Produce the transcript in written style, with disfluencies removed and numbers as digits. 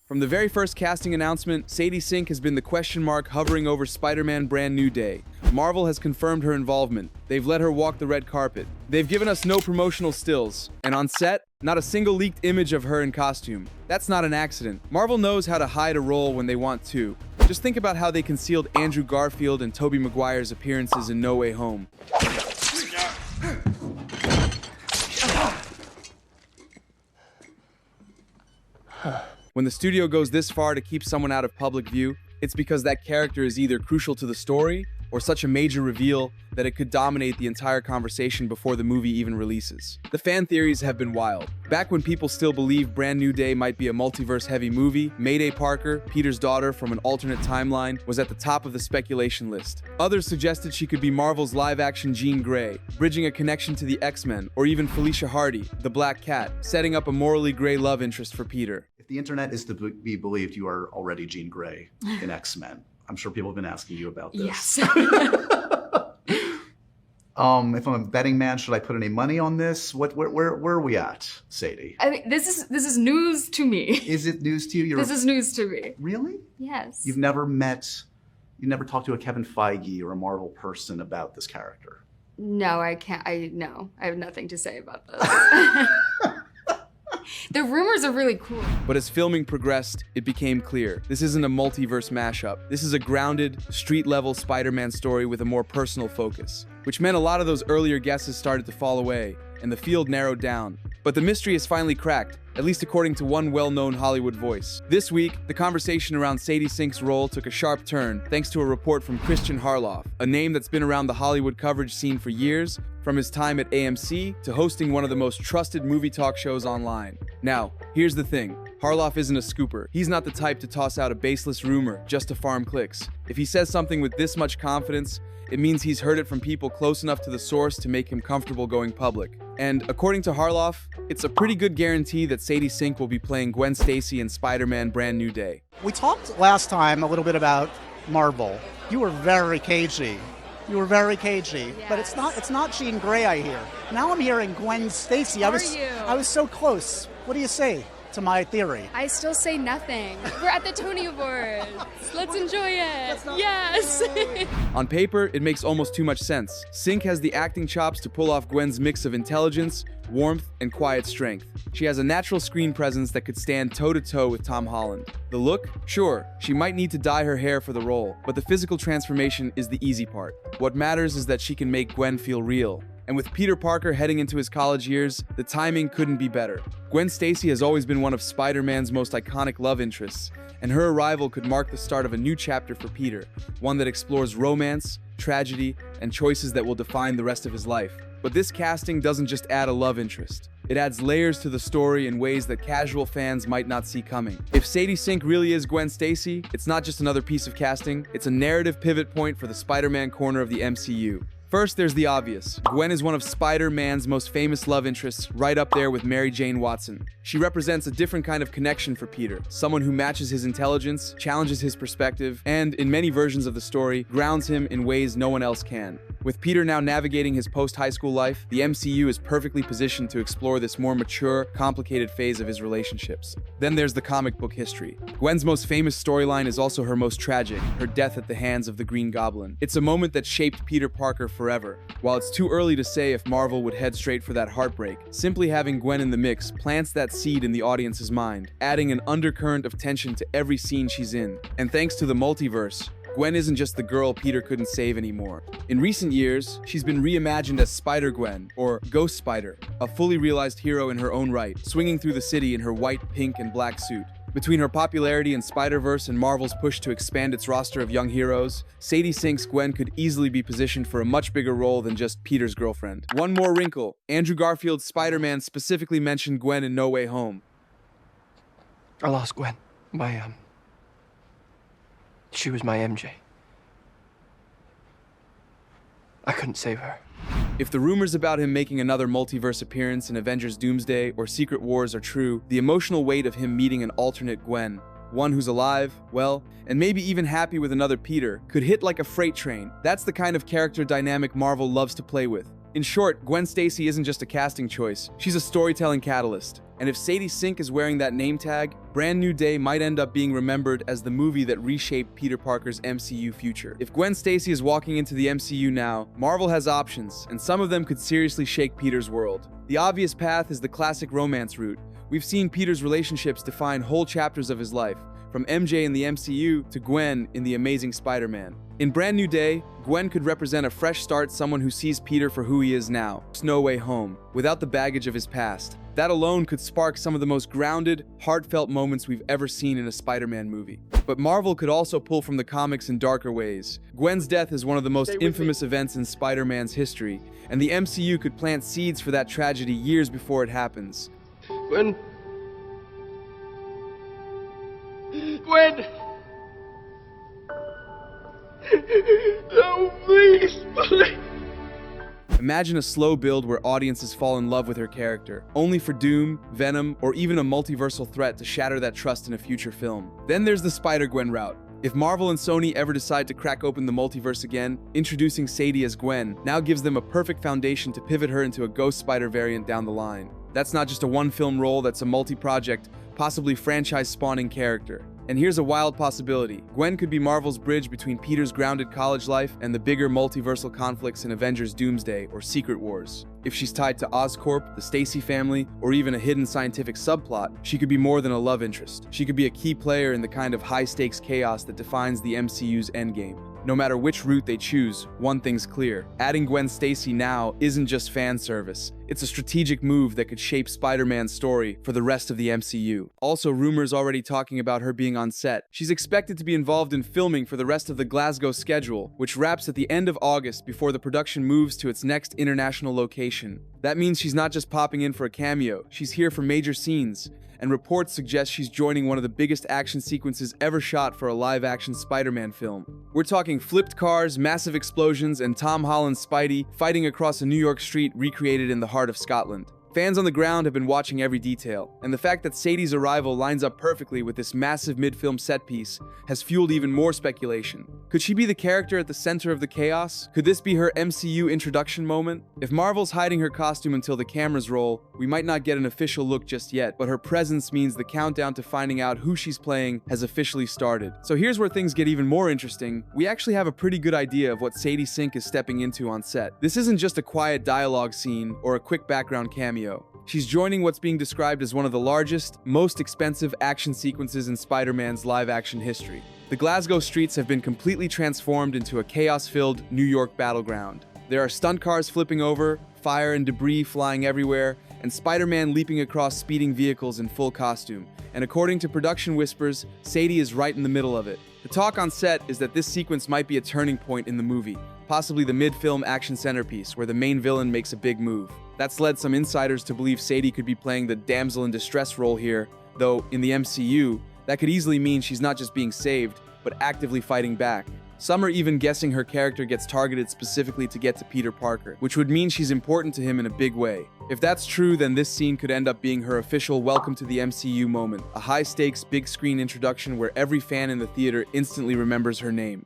From the very first casting announcement, Sadie Sink has been the question mark hovering over Spider-Man Brand New Day. Marvel has confirmed her involvement. They've let her walk the red carpet. They've given us no promotional stills. And on set, not a single leaked image of her in costume. That's not an accident. Marvel knows how to hide a role when they want to. Just think about how they concealed Andrew Garfield and Tobey Maguire's appearances in No Way Home. When the studio goes this far to keep someone out of public view, it's because that character is either crucial to the story or such a major reveal that it could dominate the entire conversation before the movie even releases. The fan theories have been wild. Back when people still believed Brand New Day might be a multiverse-heavy movie, Mayday Parker, Peter's daughter from an alternate timeline, was at the top of the speculation list. Others suggested she could be Marvel's live-action Jean Grey, bridging a connection to the X-Men, or even Felicia Hardy, the Black Cat, setting up a morally gray love interest for Peter. If the internet is to be believed, you are already Jean Grey in X-Men. I'm sure people have been asking you about this. Yes. If I'm a betting man, should I put any money on this? Where are we at, Sadie? I mean, this is news to me. Is it news to you? This is news to me. Really? Yes. You've never talked to a Kevin Feige or a Marvel person about this character? No, I can't. No, I have nothing to say about this. The rumors are really cool. But as filming progressed, it became clear. This isn't a multiverse mashup. This is a grounded, street-level Spider-Man story with a more personal focus, which meant a lot of those earlier guesses started to fall away, and the field narrowed down. But the mystery is finally cracked, at least according to one well-known Hollywood voice. This week, the conversation around Sadie Sink's role took a sharp turn thanks to a report from Christian Harloff, a name that's been around the Hollywood coverage scene for years, from his time at AMC to hosting one of the most trusted movie talk shows online. Now, here's the thing. Harloff isn't a scooper. He's not the type to toss out a baseless rumor just to farm clicks. If he says something with this much confidence, it means he's heard it from people close enough to the source to make him comfortable going public. And according to Harloff, it's a pretty good guarantee that Sadie Sink will be playing Gwen Stacy in Spider-Man Brand New Day. We talked last time a little bit about Marvel. You were very cagey. Yes. But it's not Jean Grey, I hear. Now I'm hearing Gwen Stacy. I was so close. What do you say to my theory? I still say nothing. We're at the Tony Awards. Let's enjoy it. Yes. On paper, it makes almost too much sense. Sink has the acting chops to pull off Gwen's mix of intelligence, warmth, and quiet strength. She has a natural screen presence that could stand toe-to-toe with Tom Holland. The look? Sure, she might need to dye her hair for the role, but the physical transformation is the easy part. What matters is that she can make Gwen feel real. And with Peter Parker heading into his college years, the timing couldn't be better. Gwen Stacy has always been one of Spider-Man's most iconic love interests, and her arrival could mark the start of a new chapter for Peter, one that explores romance, tragedy, and choices that will define the rest of his life. But this casting doesn't just add a love interest. It adds layers to the story in ways that casual fans might not see coming. If Sadie Sink really is Gwen Stacy, it's not just another piece of casting, it's a narrative pivot point for the Spider-Man corner of the MCU. First, there's the obvious. Gwen is one of Spider-Man's most famous love interests, right up there with Mary Jane Watson. She represents a different kind of connection for Peter, someone who matches his intelligence, challenges his perspective, and, in many versions of the story, grounds him in ways no one else can. With Peter now navigating his post-high school life, the MCU is perfectly positioned to explore this more mature, complicated phase of his relationships. Then there's the comic book history. Gwen's most famous storyline is also her most tragic, her death at the hands of the Green Goblin. It's a moment that shaped Peter Parker forever. While it's too early to say if Marvel would head straight for that heartbreak, simply having Gwen in the mix plants that seed in the audience's mind, adding an undercurrent of tension to every scene she's in. And thanks to the multiverse, Gwen isn't just the girl Peter couldn't save anymore. In recent years, she's been reimagined as Spider-Gwen, or Ghost Spider, a fully realized hero in her own right, swinging through the city in her white, pink, and black suit. Between her popularity in Spider-Verse and Marvel's push to expand its roster of young heroes, Sadie Sink's Gwen could easily be positioned for a much bigger role than just Peter's girlfriend. One more wrinkle. Andrew Garfield's Spider-Man specifically mentioned Gwen in No Way Home. I lost Gwen. She was my MJ. I couldn't save her. If the rumors about him making another multiverse appearance in Avengers Doomsday or Secret Wars are true, the emotional weight of him meeting an alternate Gwen, one who's alive, well, and maybe even happy with another Peter, could hit like a freight train. That's the kind of character dynamic Marvel loves to play with. In short, Gwen Stacy isn't just a casting choice, she's a storytelling catalyst. And if Sadie Sink is wearing that name tag, Brand New Day might end up being remembered as the movie that reshaped Peter Parker's MCU future. If Gwen Stacy is walking into the MCU now, Marvel has options, and some of them could seriously shake Peter's world. The obvious path is the classic romance route. We've seen Peter's relationships define whole chapters of his life, from MJ in the MCU to Gwen in The Amazing Spider-Man. In Brand New Day, Gwen could represent a fresh start, someone who sees Peter for who he is now, No Way Home, without the baggage of his past. That alone could spark some of the most grounded, heartfelt moments we've ever seen in a Spider-Man movie. But Marvel could also pull from the comics in darker ways. Gwen's death is one of the most infamous events in Spider-Man's history, and the MCU could plant seeds for that tragedy years before it happens. Gwen. Gwen! No, please, please! Imagine a slow build where audiences fall in love with her character, only for Doom, Venom, or even a multiversal threat to shatter that trust in a future film. Then there's the Spider-Gwen route. If Marvel and Sony ever decide to crack open the multiverse again, introducing Sadie as Gwen now gives them a perfect foundation to pivot her into a Ghost Spider variant down the line. That's not just a one-film role, that's a multi-project, possibly franchise-spawning character. And here's a wild possibility. Gwen could be Marvel's bridge between Peter's grounded college life and the bigger multiversal conflicts in Avengers Doomsday or Secret Wars. If she's tied to Oscorp, the Stacy family, or even a hidden scientific subplot, she could be more than a love interest. She could be a key player in the kind of high-stakes chaos that defines the MCU's endgame. No matter which route they choose, one thing's clear. Adding Gwen Stacy now isn't just fan service. It's a strategic move that could shape Spider-Man's story for the rest of the MCU. Also, rumors already talking about her being on set. She's expected to be involved in filming for the rest of the Glasgow schedule, which wraps at the end of August before the production moves to its next international location. That means she's not just popping in for a cameo, she's here for major scenes. And reports suggest she's joining one of the biggest action sequences ever shot for a live-action Spider-Man film. We're talking flipped cars, massive explosions, and Tom Holland's Spidey fighting across a New York street recreated in the heart of Scotland. Fans on the ground have been watching every detail, and the fact that Sadie's arrival lines up perfectly with this massive mid-film set piece has fueled even more speculation. Could she be the character at the center of the chaos? Could this be her MCU introduction moment? If Marvel's hiding her costume until the cameras roll, we might not get an official look just yet, but her presence means the countdown to finding out who she's playing has officially started. So here's where things get even more interesting. We actually have a pretty good idea of what Sadie Sink is stepping into on set. This isn't just a quiet dialogue scene or a quick background cameo. She's joining what's being described as one of the largest, most expensive action sequences in Spider-Man's live-action history. The Glasgow streets have been completely transformed into a chaos-filled New York battleground. There are stunt cars flipping over, fire and debris flying everywhere, and Spider-Man leaping across speeding vehicles in full costume. And according to production whispers, Sadie is right in the middle of it. The talk on set is that this sequence might be a turning point in the movie, possibly the mid-film action centerpiece where the main villain makes a big move. That's led some insiders to believe Sadie could be playing the damsel in distress role here, though in the MCU, that could easily mean she's not just being saved, but actively fighting back. Some are even guessing her character gets targeted specifically to get to Peter Parker, which would mean she's important to him in a big way. If that's true, then this scene could end up being her official welcome to the MCU moment, a high-stakes, big-screen introduction where every fan in the theater instantly remembers her name.